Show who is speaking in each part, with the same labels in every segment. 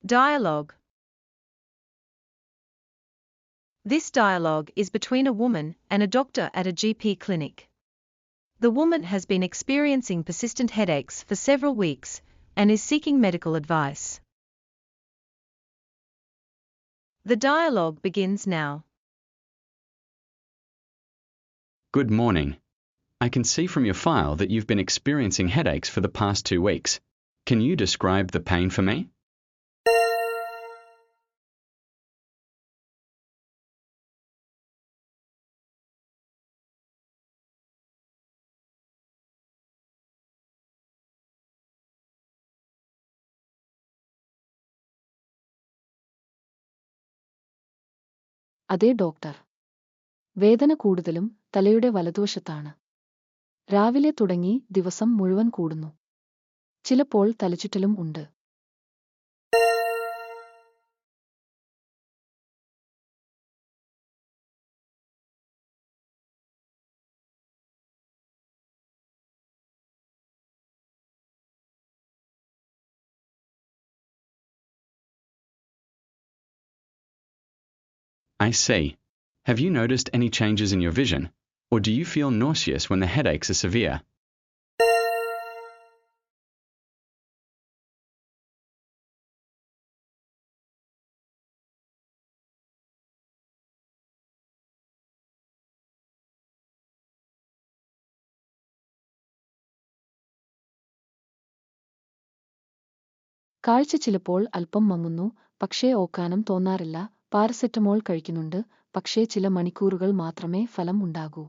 Speaker 1: Dialogue. This dialogue is between a woman and a doctor at a GP clinic. The woman has been experiencing persistent headaches for several weeks and is seeking medical advice. The dialogue begins now.
Speaker 2: Good morning. I can see from your file that you've been experiencing headaches for the past 2 weeks. Can you describe the pain for me?
Speaker 3: അതെ doctor. വേദന കൂടുതലും തലയുടെ വലതുവശത്താണ്. രാവിലെ തുടങ്ങി ദിവസം മുഴുവൻ കൂടുന്നു. ചിലപ്പോൾ തലചുറ്റലും ഉണ്ട്.
Speaker 2: I see. Have you noticed any changes in your vision, or do you feel nauseous when the headaches are severe?
Speaker 3: കാഴ്ച ചിലപ്പോൾ അല്പം മങ്ങുന്നു, പക്ഷേ ഓക്കാനം തോന്നാറില്ല. പാരസെറ്റമോൾ കഴിക്കുന്നുണ്ട്, പക്ഷേ ചില മണിക്കൂറുകൾ മാത്രമേ ഫലം ഉണ്ടാകൂ.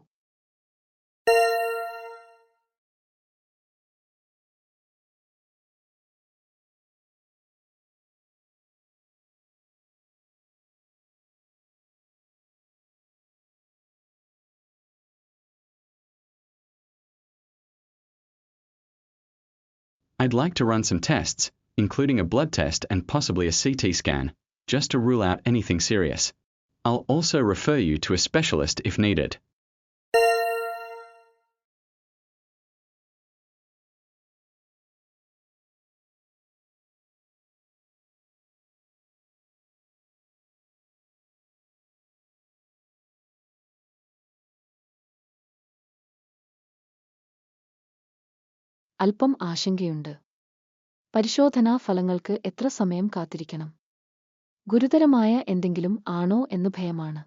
Speaker 2: I'd like to run some tests, including a blood test and possibly a CT scan, just to rule out anything serious. I'll also refer you to a specialist if needed.
Speaker 3: അല്പം ആശങ്കയുണ്ട്. പരിശോധനാ ഫലങ്ങൾക്ക് എത്ര സമയം കാത്തിരിക്കണം? ഗുരുതരമായ എന്തെങ്കിലും ആണോ എന്ന് ഭയമാണ്.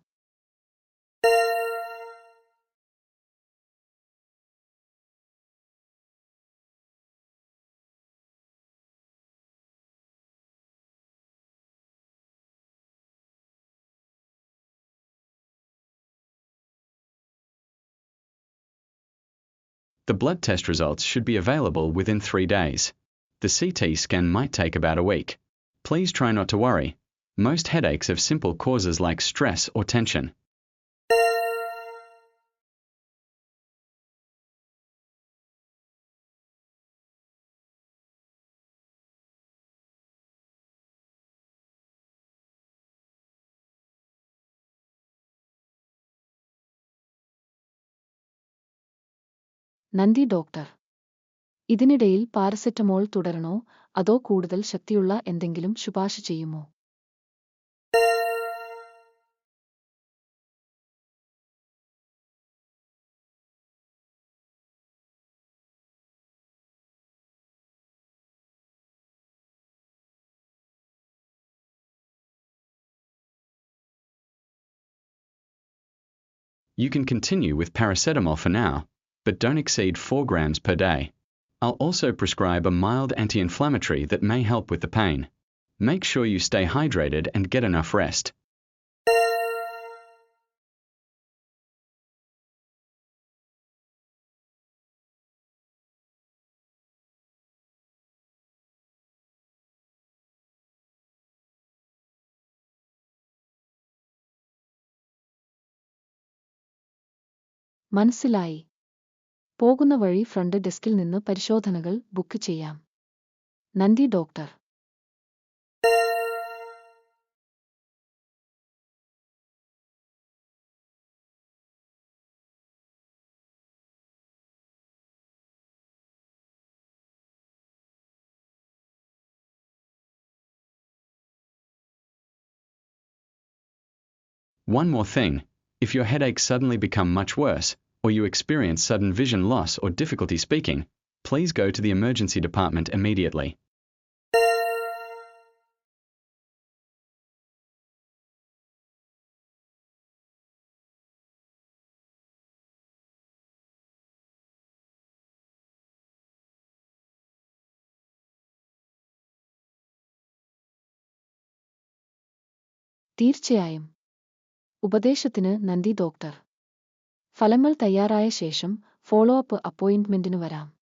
Speaker 2: The blood test results should be available within 3 days. The CT scan might take about a week. Please try not to worry. Most headaches have simple causes like stress or tension.
Speaker 3: നന്ദി doctor. ഇതിനിടയിൽ paracetamol തുടരണോ അതോ കൂടുതൽ ശക്തിയുള്ള എന്തെങ്കിലും ശുപാർശ ചെയ്യുമോ?
Speaker 2: You can continue with paracetamol for now, but don't exceed 4 grams per day. I'll also prescribe a mild anti-inflammatory that may help with the pain. Make sure you stay hydrated and get enough rest.
Speaker 3: മനസ്സിലായി. പോകുന്ന വഴി front ഡെസ്കിൽ നിന്ന് പരിശോധനകൾ book ചെയ്യാം. നന്ദി doctor.
Speaker 2: One more thing, if your headaches suddenly become much worse, or you experience sudden vision loss or difficulty speaking, please go to the emergency department immediately.
Speaker 3: തീർച്ചയായും. ഉപദേശത്തിന് നന്ദി ഡോക്ടർ. ഫലങ്ങൾ തയ്യാറായ ശേഷം ഫോളോ അപ്പ് അപ്പോയിന്റ്മെന്റിന് വരാം.